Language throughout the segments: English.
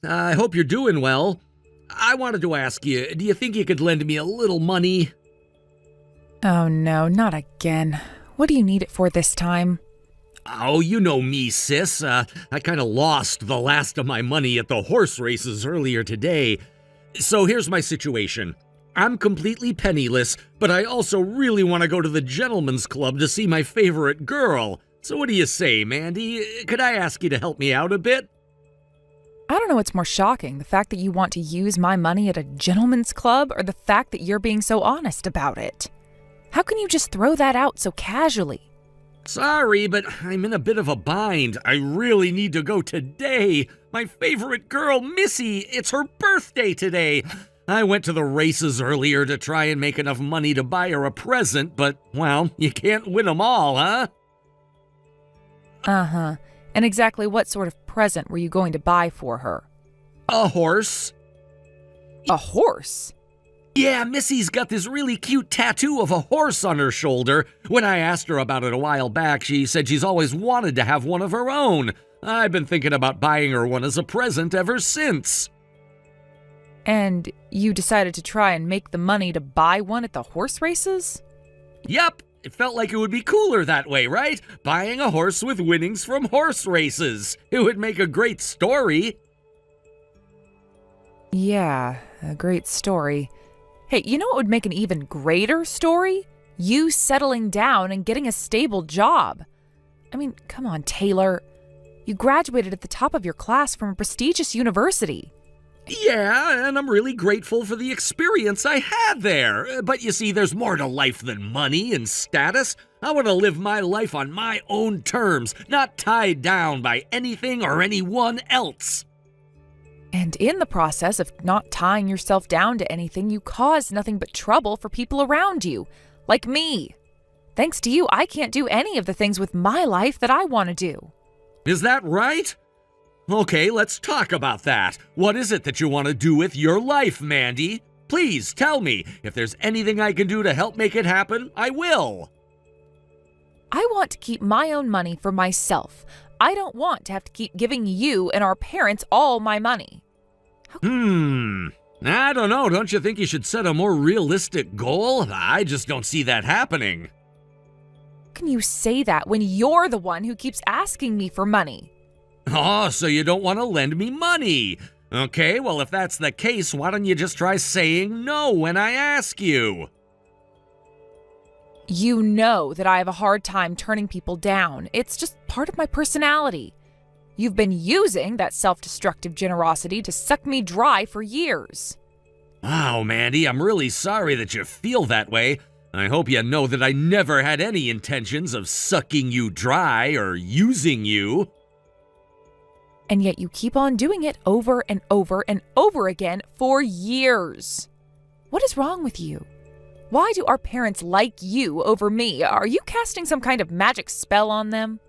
I hope you're doing well. I wanted to ask you, do you think you could lend me a little money? Oh no, not again. What do you need it for this time? Oh, you know me, sis. I kind of lost the last of my money at the horse races earlier today. So here's my situation. I'm completely penniless, but I also really want to go to the gentleman's club to see my favorite girl. So what do you say, Mandy? Could I ask you to help me out a bit? I don't know what's more shocking, the fact that you want to use my money at a gentleman's club or the fact that you're being so honest about it. How can you just throw that out so casually? Sorry, but I'm in a bit of a bind. I really need to go today. My favorite girl, Missy, it's her birthday today. I went to the races earlier to try and make enough money to buy her a present, but, well, you can't win them all, huh? Uh-huh. And exactly what sort of present were you going to buy for her? A horse. A horse? Yeah, Missy's got this really cute tattoo of a horse on her shoulder. When I asked her about it a while back, she said she's always wanted to have one of her own. I've been thinking about buying her one as a present ever since. And you decided to try and make the money to buy one at the horse races? Yep, it felt like it would be cooler that way, right? Buying a horse with winnings from horse races. It would make a great story. Yeah, a great story. Hey, you know what would make an even greater story? You settling down and getting a stable job. I mean, come on, Taylor. You graduated at the top of your class from a prestigious university. Yeah, and I'm really grateful for the experience I had there. But you see, there's more to life than money and status. I want to live my life on my own terms, not tied down by anything or anyone else. And in the process of not tying yourself down to anything, you cause nothing but trouble for people around you, like me. Thanks to you, I can't do any of the things with my life that I want to do. Is that right? Okay, let's talk about that. What is it that you want to do with your life, Mandy? Please tell me. If there's anything I can do to help make it happen, I will. I want to keep my own money for myself. I don't want to have to keep giving you and our parents all my money. I don't know. Don't you think you should set a more realistic goal? I just don't see that happening. How can you say that when you're the one who keeps asking me for money? Oh, so you don't want to lend me money. Okay, well, if that's the case, why don't you just try saying no when I ask you? You know that I have a hard time turning people down. It's just part of my personality. You've been using that self-destructive generosity to suck me dry for years. Wow, Mandy, I'm really sorry that you feel that way. I hope you know that I never had any intentions of sucking you dry or using you. And yet you keep on doing it over and over and over again for years. What is wrong with you? Why do our parents like you over me? Are you casting some kind of magic spell on them?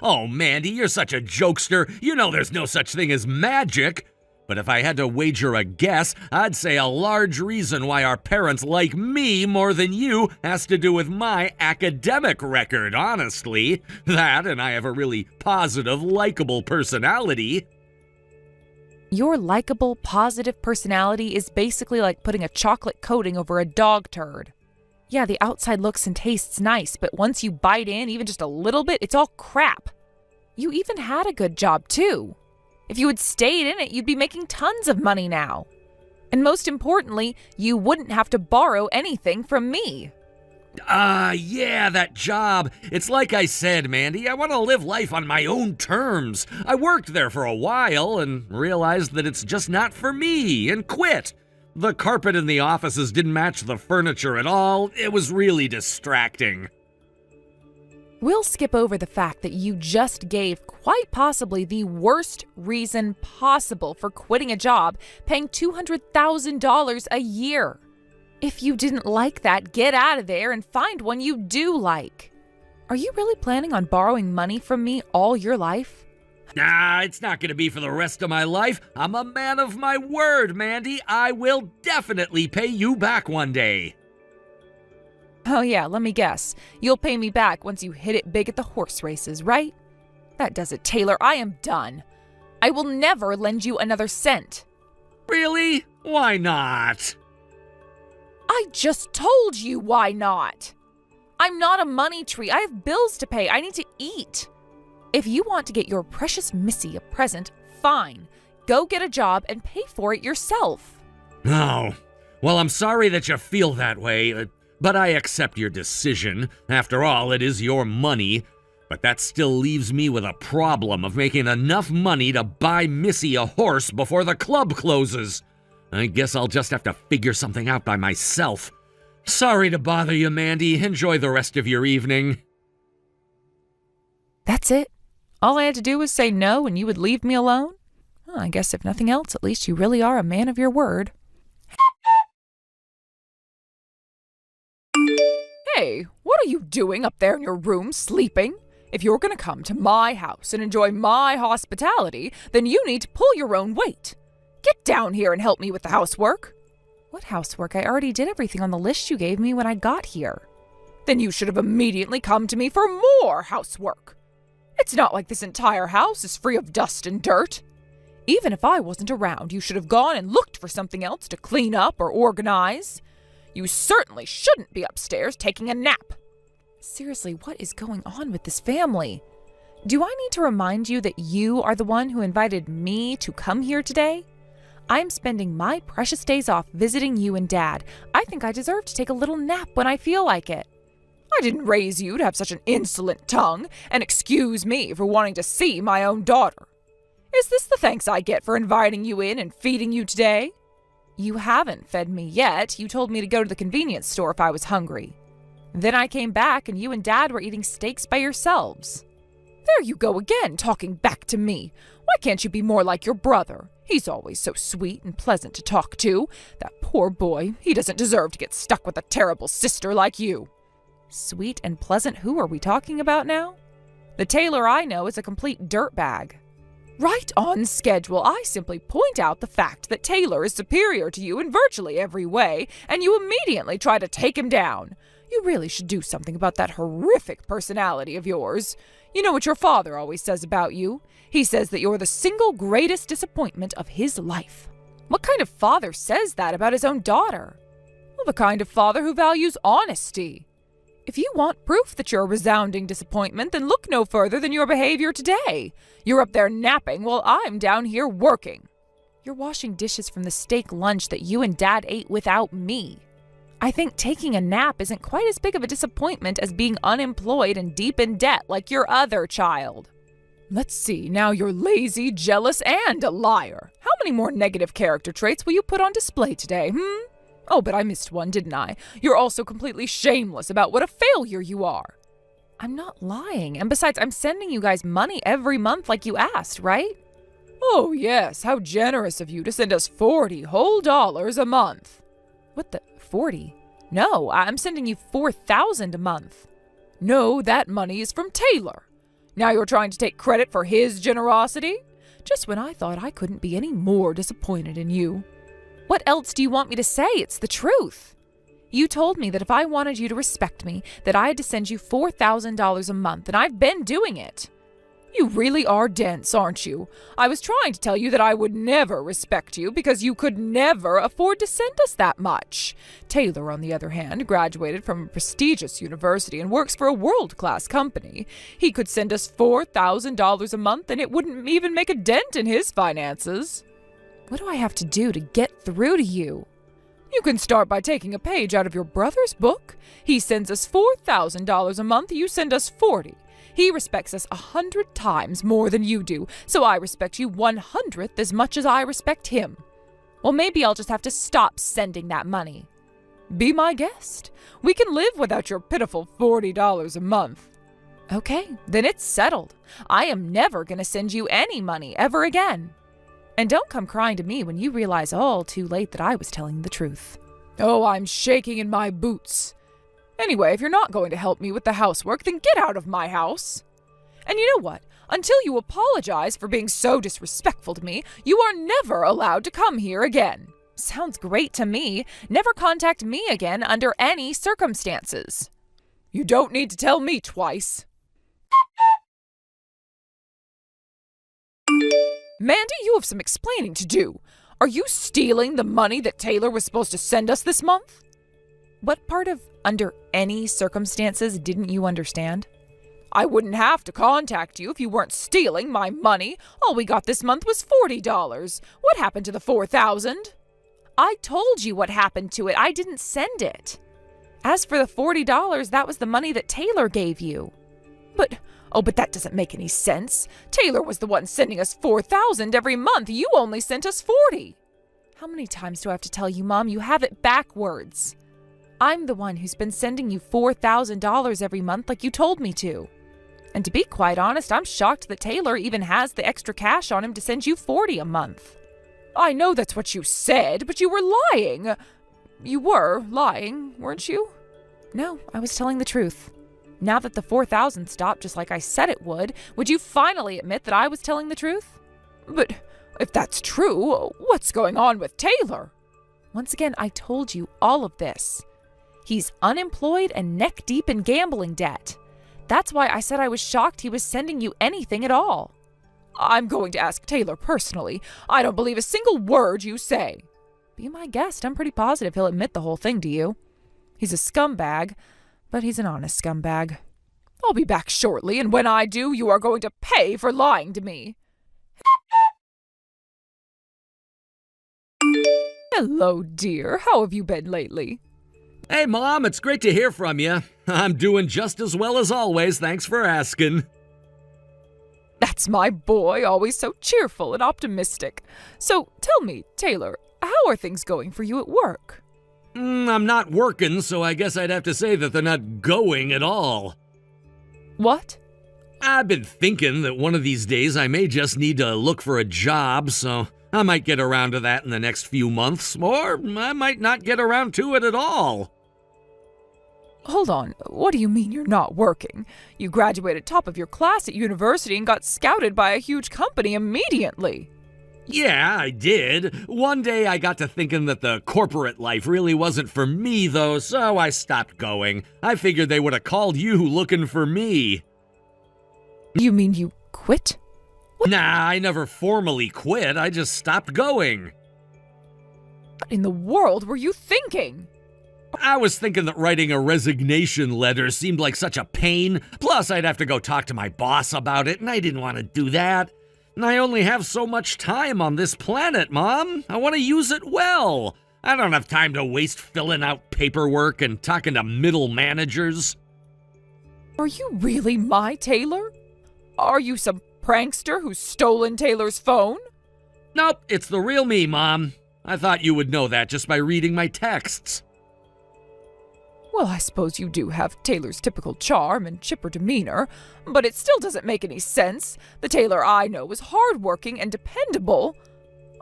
Oh, Mandy, you're such a jokester. You know there's no such thing as magic. But if I had to wager a guess, I'd say a large reason why our parents like me more than you has to do with my academic record, honestly. That, and I have a really positive, likable personality. Your likable, positive personality is basically like putting a chocolate coating over a dog turd. Yeah, the outside looks and tastes nice, but once you bite in even just a little bit, it's all crap. You even had a good job, too. If you had stayed in it, you'd be making tons of money now. And most importantly, you wouldn't have to borrow anything from me. Yeah, that job. It's like I said, Mandy, I want to live life on my own terms. I worked there for a while and realized that it's just not for me and quit. The carpet in the offices didn't match the furniture at all. It was really distracting. We'll skip over the fact that you just gave quite possibly the worst reason possible for quitting a job paying $200,000 a year. If you didn't like that, get out of there and find one you do like. Are you really planning on borrowing money from me all your life? Nah, it's not going to be for the rest of my life. I'm a man of my word, Mandy. I will definitely pay you back one day. Oh yeah, let me guess. You'll pay me back once you hit it big at the horse races, right? That does it, Taylor. I am done. I will never lend you another cent. Really? Why not? I just told you why not. I'm not a money tree. I have bills to pay. I need to eat. If you want to get your precious Missy a present, fine. Go get a job and pay for it yourself. Oh, well, I'm sorry that you feel that way, but I accept your decision. After all, it is your money. But that still leaves me with a problem of making enough money to buy Missy a horse before the club closes. I guess I'll just have to figure something out by myself. Sorry to bother you, Mandy. Enjoy the rest of your evening. That's it? All I had to do was say no and you would leave me alone? Well, I guess if nothing else, at least you really are a man of your word. Hey, what are you doing up there in your room sleeping? If you're going to come to my house and enjoy my hospitality, then you need to pull your own weight. Get down here and help me with the housework. What housework? I already did everything on the list you gave me when I got here. Then you should have immediately come to me for more housework. It's not like this entire house is free of dust and dirt. Even if I wasn't around, you should have gone and looked for something else to clean up or organize. You certainly shouldn't be upstairs taking a nap. Seriously, what is going on with this family? Do I need to remind you that you are the one who invited me to come here today? I'm spending my precious days off visiting you and Dad. I think I deserve to take a little nap when I feel like it. I didn't raise you to have such an insolent tongue, and excuse me for wanting to see my own daughter. Is this the thanks I get for inviting you in and feeding you today? You haven't fed me yet. You told me to go to the convenience store if I was hungry. Then I came back and you and Dad were eating steaks by yourselves. There you go again, talking back to me. Why can't you be more like your brother? He's always so sweet and pleasant to talk to. That poor boy, he doesn't deserve to get stuck with a terrible sister like you. Sweet and pleasant? Who are we talking about now? The Taylor I know is a complete dirtbag. Right on schedule. I simply point out the fact that Taylor is superior to you in virtually every way, and you immediately try to take him down. You really should do something about that horrific personality of yours. You know what your father always says about you? He says that you're the single greatest disappointment of his life. What kind of father says that about his own daughter? Well, the kind of father who values honesty. If you want proof that you're a resounding disappointment, then look no further than your behavior today. You're up there napping while I'm down here working. You're washing dishes from the steak lunch that you and Dad ate without me. I think taking a nap isn't quite as big of a disappointment as being unemployed and deep in debt like your other child. Let's see, now you're lazy, jealous, and a liar. How many more negative character traits will you put on display today, Oh, but I missed one, didn't I? You're also completely shameless about what a failure you are. I'm not lying, and besides, I'm sending you guys money every month like you asked, right? Oh, yes, how generous of you to send us $40 whole a month. What the, 40? No, I'm sending you $4,000 a month. No, that money is from Taylor. Now you're trying to take credit for his generosity? Just when I thought I couldn't be any more disappointed in you. What else do you want me to say? It's the truth. You told me that if I wanted you to respect me, that I had to send you $4,000 a month, and I've been doing it. You really are dense, aren't you? I was trying to tell you that I would never respect you because you could never afford to send us that much. Taylor, on the other hand, graduated from a prestigious university and works for a world-class company. He could send us $4,000 a month and it wouldn't even make a dent in his finances. What do I have to do to get through to you? You can start by taking a page out of your brother's book. He sends us $4,000 a month, you send us $40,000. He respects us 100 times more than you do, so I respect you 100th as much as I respect him. Well, maybe I'll just have to stop sending that money. Be my guest. We can live without your pitiful $40 a month. Okay, then it's settled. I am never going to send you any money ever again. And don't come crying to me when you realize all too late that I was telling the truth. Oh, I'm shaking in my boots. Anyway, if you're not going to help me with the housework, then get out of my house. And you know what? Until you apologize for being so disrespectful to me, you are never allowed to come here again. Sounds great to me. Never contact me again under any circumstances. You don't need to tell me twice. Mandy, you have some explaining to do. Are you stealing the money that Taylor was supposed to send us this month? What part of under any circumstances didn't you understand? I wouldn't have to contact you if you weren't stealing my money. All we got this month was $40. What happened to the $4,000? I told you what happened to it. I didn't send it. As for the $40, that was the money that Taylor gave you. But that doesn't make any sense. Taylor was the one sending us $4,000 every month. You only sent us $40. How many times do I have to tell you, Mom? You have it backwards. I'm the one who's been sending you $4,000 every month like you told me to. And to be quite honest, I'm shocked that Taylor even has the extra cash on him to send you $40 a month. I know that's what you said, but you were lying. You were lying, weren't you? No, I was telling the truth. Now that the $4,000 stopped just like I said it would you finally admit that I was telling the truth? But if that's true, what's going on with Taylor? Once again, I told you all of this. He's unemployed and neck-deep in gambling debt. That's why I said I was shocked he was sending you anything at all. I'm going to ask Taylor personally. I don't believe a single word you say. Be my guest. I'm pretty positive he'll admit the whole thing to you. He's a scumbag, but he's an honest scumbag. I'll be back shortly, and when I do, you are going to pay for lying to me. Hello, dear. How have you been lately? Hey, Mom, it's great to hear from you. I'm doing just as well as always, thanks for asking. That's my boy, always so cheerful and optimistic. So, tell me, Taylor, how are things going for you at work? I'm not working, so I guess I'd have to say that they're not going at all. What? I've been thinking that one of these days I may just need to look for a job, so I might get around to that in the next few months, or I might not get around to it at all. Hold on, what do you mean you're not working? You graduated top of your class at university and got scouted by a huge company immediately. Yeah, I did. One day I got to thinking that the corporate life really wasn't for me, though, so I stopped going. I figured they would have called you looking for me. You mean you quit? What? Nah, I never formally quit. I just stopped going. What in the world were you thinking? I was thinking that writing a resignation letter seemed like such a pain. Plus, I'd have to go talk to my boss about it, and I didn't want to do that. And I only have so much time on this planet, Mom. I want to use it well. I don't have time to waste filling out paperwork and talking to middle managers. Are you really my Taylor? Are you some prankster who's stolen Taylor's phone? Nope, it's the real me, Mom. I thought you would know that just by reading my texts. Well, I suppose you do have Taylor's typical charm and chipper demeanor, but it still doesn't make any sense. The Taylor I know is hardworking and dependable.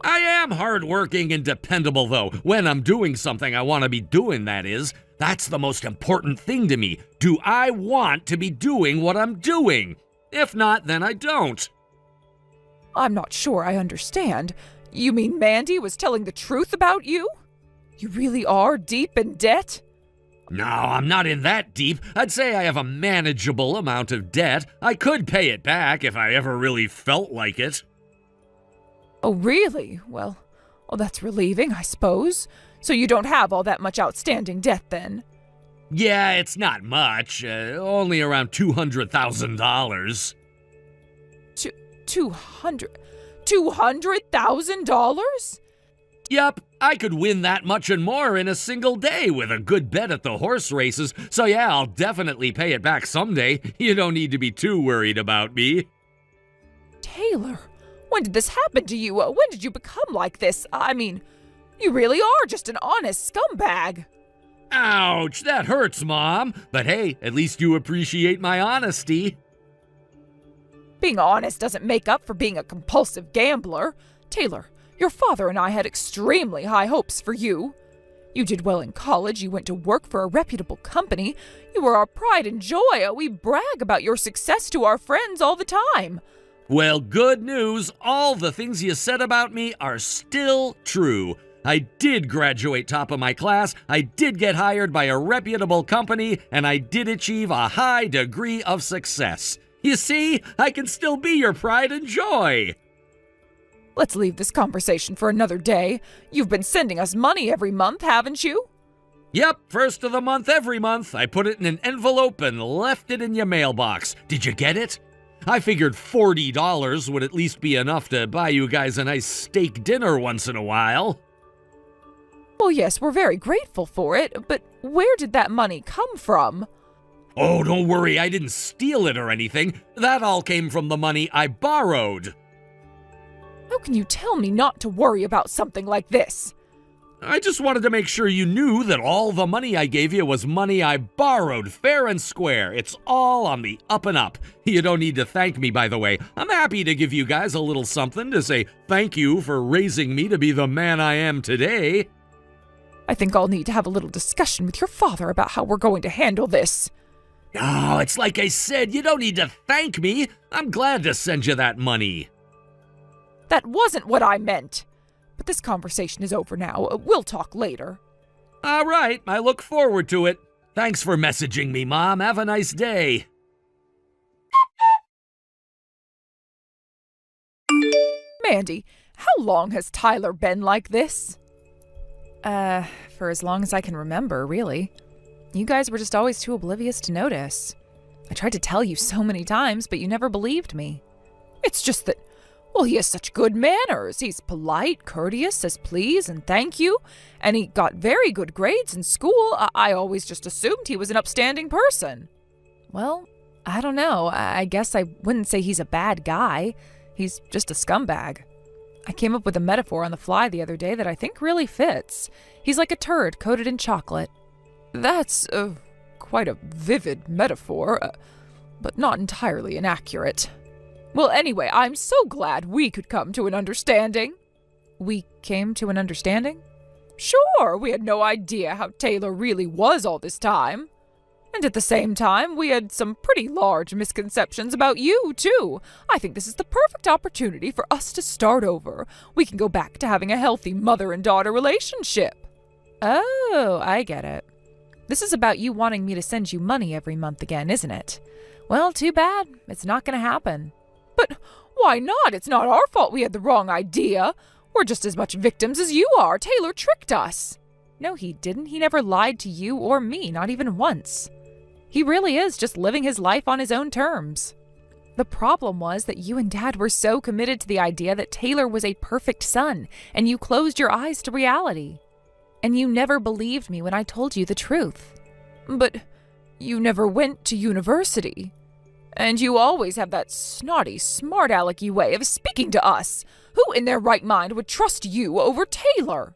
I am hardworking and dependable, though. When I'm doing something I want to be doing, that is. That's the most important thing to me. Do I want to be doing what I'm doing? If not, then I don't. I'm not sure I understand. You mean Mandy was telling the truth about you? You really are deep in debt? No, I'm not in that deep. I'd say I have a manageable amount of debt. I could pay it back if I ever really felt like it. Oh, really? Well, that's relieving, I suppose. So you don't have all that much outstanding debt, then? Yeah, it's not much. Only around $200,000. $200,000? Yup, I could win that much and more in a single day with a good bet at the horse races, so yeah, I'll definitely pay it back someday. You don't need to be too worried about me. Taylor, when did this happen to you? When did you become like this? I mean, you really are just an honest scumbag. Ouch, that hurts, Mom. But hey, at least you appreciate my honesty. Being honest doesn't make up for being a compulsive gambler. Taylor, your father and I had extremely high hopes for you. You did well in college, you went to work for a reputable company. You were our pride and joy. We brag about your success to our friends all the time. Well, good news. All the things you said about me are still true. I did graduate top of my class, I did get hired by a reputable company, and I did achieve a high degree of success. You see, I can still be your pride and joy. Let's leave this conversation for another day. You've been sending us money every month, haven't you? Yep, first of the month every month. I put it in an envelope and left it in your mailbox. Did you get it? I figured $40 would at least be enough to buy you guys a nice steak dinner once in a while. Well, yes, we're very grateful for it, but where did that money come from? Oh, don't worry, I didn't steal it or anything. That all came from the money I borrowed. How can you tell me not to worry about something like this? I just wanted to make sure you knew that all the money I gave you was money I borrowed, fair and square. It's all on the up and up. You don't need to thank me, by the way. I'm happy to give you guys a little something to say thank you for raising me to be the man I am today. I think I'll need to have a little discussion with your father about how we're going to handle this. Oh, it's like I said, you don't need to thank me. I'm glad to send you that money. That wasn't what I meant. But this conversation is over now. We'll talk later. All right, I look forward to it. Thanks for messaging me, Mom. Have a nice day. Mandy, how long has Tyler been like this? For as long as I can remember, really. You guys were just always too oblivious to notice. I tried to tell you so many times, but you never believed me. It's just that, well, he has such good manners. He's polite, courteous, says please and thank you, and he got very good grades in school. I always just assumed he was an upstanding person. Well, I don't know. I guess I wouldn't say he's a bad guy. He's just a scumbag. I came up with a metaphor on the fly the other day that I think really fits. He's like a turd coated in chocolate. That's quite a vivid metaphor, but not entirely inaccurate. Well, anyway, I'm so glad we could come to an understanding. We came to an understanding? Sure, we had no idea how Taylor really was all this time. And at the same time, we had some pretty large misconceptions about you, too. I think this is the perfect opportunity for us to start over. We can go back to having a healthy mother and daughter relationship. Oh, I get it. This is about you wanting me to send you money every month again, isn't it? Well, too bad. It's not going to happen. But why not? It's not our fault we had the wrong idea. We're just as much victims as you are. Taylor tricked us. No, he didn't. He never lied to you or me, not even once. He really is just living his life on his own terms. The problem was that you and Dad were so committed to the idea that Taylor was a perfect son, and you closed your eyes to reality. And you never believed me when I told you the truth. But you never went to university. And you always have that snotty, smart-alecky way of speaking to us. Who in their right mind would trust you over Taylor?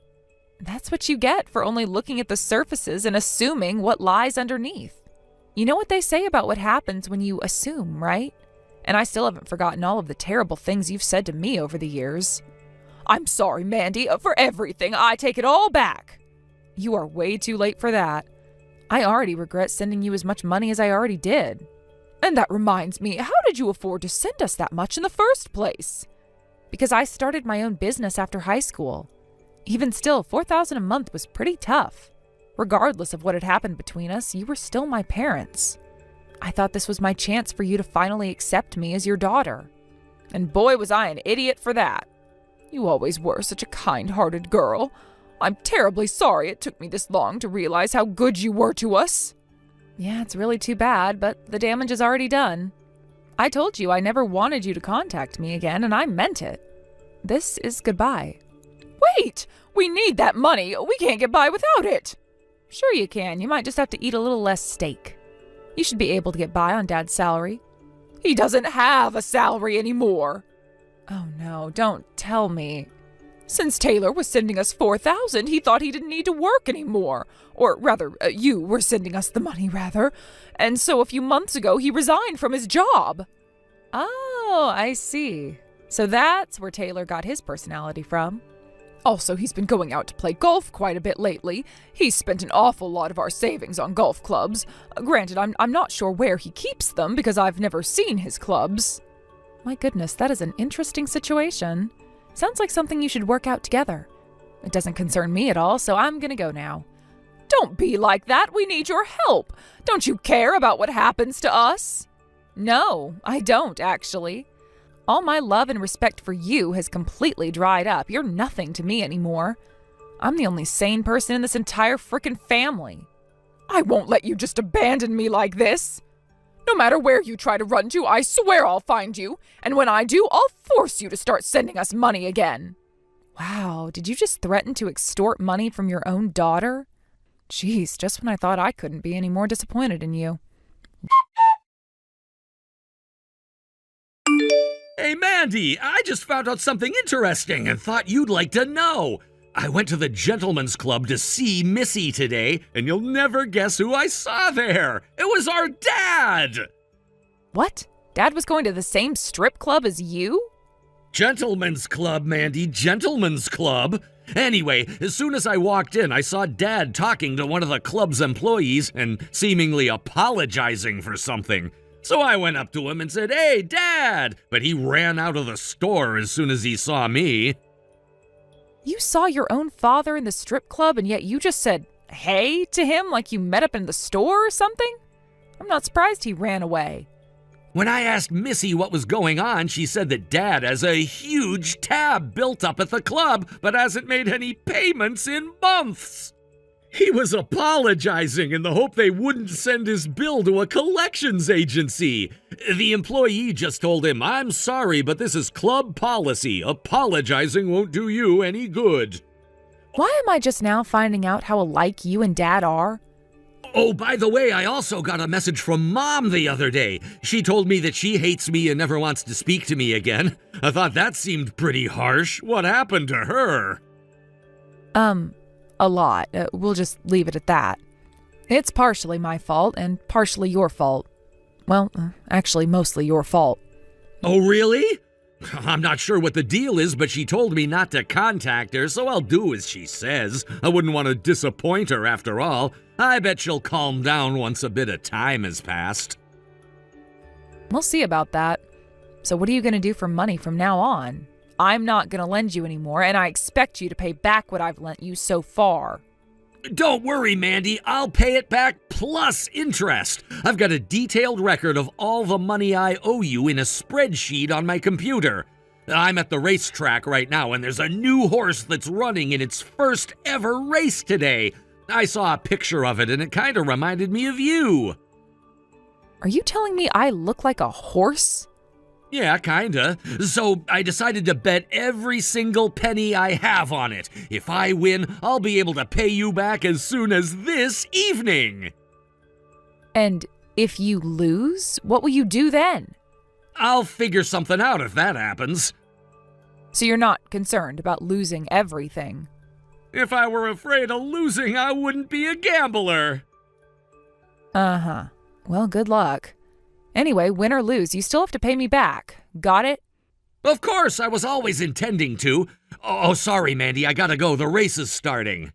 That's what you get for only looking at the surfaces and assuming what lies underneath. You know what they say about what happens when you assume, right? And I still haven't forgotten all of the terrible things you've said to me over the years. I'm sorry, Mandy, for everything. I take it all back. You are way too late for that. I already regret sending you as much money as I already did. And that reminds me, how did you afford to send us that much in the first place? Because I started my own business after high school. Even still, $4,000 a month was pretty tough. Regardless of what had happened between us, you were still my parents. I thought this was my chance for you to finally accept me as your daughter. And boy, was I an idiot for that. You always were such a kind-hearted girl. I'm terribly sorry it took me this long to realize how good you were to us. Yeah, it's really too bad, but the damage is already done. I told you I never wanted you to contact me again, and I meant it. This is goodbye. Wait! We need that money! We can't get by without it! Sure you can. You might just have to eat a little less steak. You should be able to get by on Dad's salary. He doesn't have a salary anymore. Oh no, don't tell me. Since Taylor was sending us $4,000, he thought he didn't need to work anymore. Or rather, you were sending us the money, rather. And so a few months ago, he resigned from his job. Oh, I see. So that's where Taylor got his personality from. Also, he's been going out to play golf quite a bit lately. He's spent an awful lot of our savings on golf clubs. Granted, I'm not sure where he keeps them because I've never seen his clubs. My goodness, that is an interesting situation. Sounds like something you should work out together. It doesn't concern me at all, so I'm gonna go now. Don't be like that. We need your help. Don't you care about what happens to us? No, I don't, actually. All my love and respect for you has completely dried up. You're nothing to me anymore. I'm the only sane person in this entire frickin' family. I won't let you just abandon me like this. No matter where you try to run to, I swear I'll find you. And when I do, I'll force you to start sending us money again. Wow, did you just threaten to extort money from your own daughter? Jeez, just when I thought I couldn't be any more disappointed in you. Hey, Mandy, I just found out something interesting and thought you'd like to know. I went to the gentleman's club to see Missy today, and you'll never guess who I saw there. It was our dad! What? Dad was going to the same strip club as you? Gentleman's club, Mandy, gentleman's club. Anyway, as soon as I walked in, I saw Dad talking to one of the club's employees and seemingly apologizing for something. So I went up to him and said, "Hey, Dad!" But he ran out of the store as soon as he saw me. You saw your own father in the strip club and yet you just said, "Hey" to him like you met up in the store or something? I'm not surprised he ran away. When I asked Missy what was going on, she said that Dad has a huge tab built up at the club, but hasn't made any payments in months. He was apologizing in the hope they wouldn't send his bill to a collections agency. The employee just told him, "I'm sorry, but this is club policy. Apologizing won't do you any good." Why am I just now finding out how alike you and Dad are? Oh, by the way, I also got a message from Mom the other day. She told me that she hates me and never wants to speak to me again. I thought that seemed pretty harsh. What happened to her? A lot. We'll just leave it at that. It's partially my fault and partially your fault. Well, actually mostly your fault. Oh, really? I'm not sure what the deal is, but she told me not to contact her, so I'll do as she says. I wouldn't want to disappoint her after all. I bet she'll calm down once a bit of time has passed. We'll see about that. So what are you going to do for money from now on? I'm not going to lend you anymore, and I expect you to pay back what I've lent you so far. Don't worry, Mandy. I'll pay it back plus interest. I've got a detailed record of all the money I owe you in a spreadsheet on my computer. I'm at the racetrack right now, and there's a new horse that's running in its first ever race today. I saw a picture of it, and it kind of reminded me of you. Are you telling me I look like a horse? Yeah, kinda. So I decided to bet every single penny I have on it. If I win, I'll be able to pay you back as soon as this evening. And if you lose, what will you do then? I'll figure something out if that happens. So you're not concerned about losing everything? If I were afraid of losing, I wouldn't be a gambler. Uh-huh. Well, good luck. Anyway, win or lose, you still have to pay me back. Got it? Of course, I was always intending to. Oh, sorry, Mandy, I gotta go. The race is starting.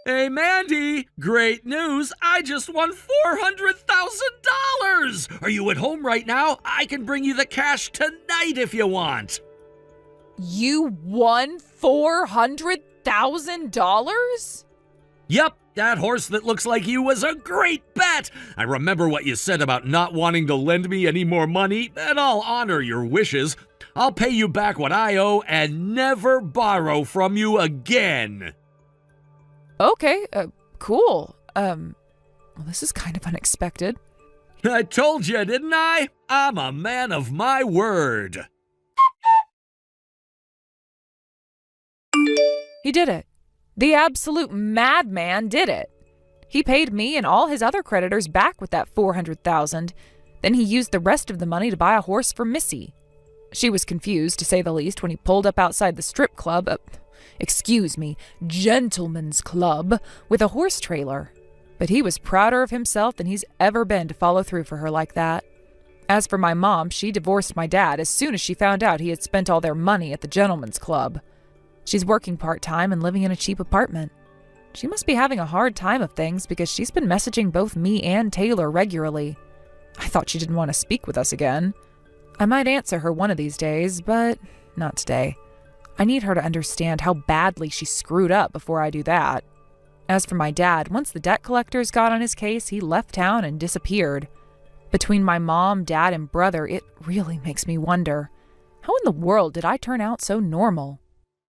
Hey, Mandy, great news. I just won $400,000. Are you at home right now? I can bring you the cash tonight if you want. You won $400,000? Yep, that horse that looks like you was a great bet. I remember what you said about not wanting to lend me any more money, and I'll honor your wishes. I'll pay you back what I owe and never borrow from you again. Okay, cool. Well, this is kind of unexpected. I told you, didn't I? I'm a man of my word. He did it. The absolute madman did it. He paid me and all his other creditors back with that $400,000. Then he used the rest of the money to buy a horse for Missy. She was confused, to say the least, when he pulled up outside the strip club, gentleman's club, with a horse trailer. But he was prouder of himself than he's ever been to follow through for her like that. As for my mom, she divorced my dad as soon as she found out he had spent all their money at the gentleman's club. She's working part-time and living in a cheap apartment. She must be having a hard time of things because she's been messaging both me and Taylor regularly. I thought she didn't want to speak with us again. I might answer her one of these days, but not today. I need her to understand how badly she screwed up before I do that. As for my dad, once the debt collectors got on his case, he left town and disappeared. Between my mom, dad, and brother, it really makes me wonder, how in the world did I turn out so normal?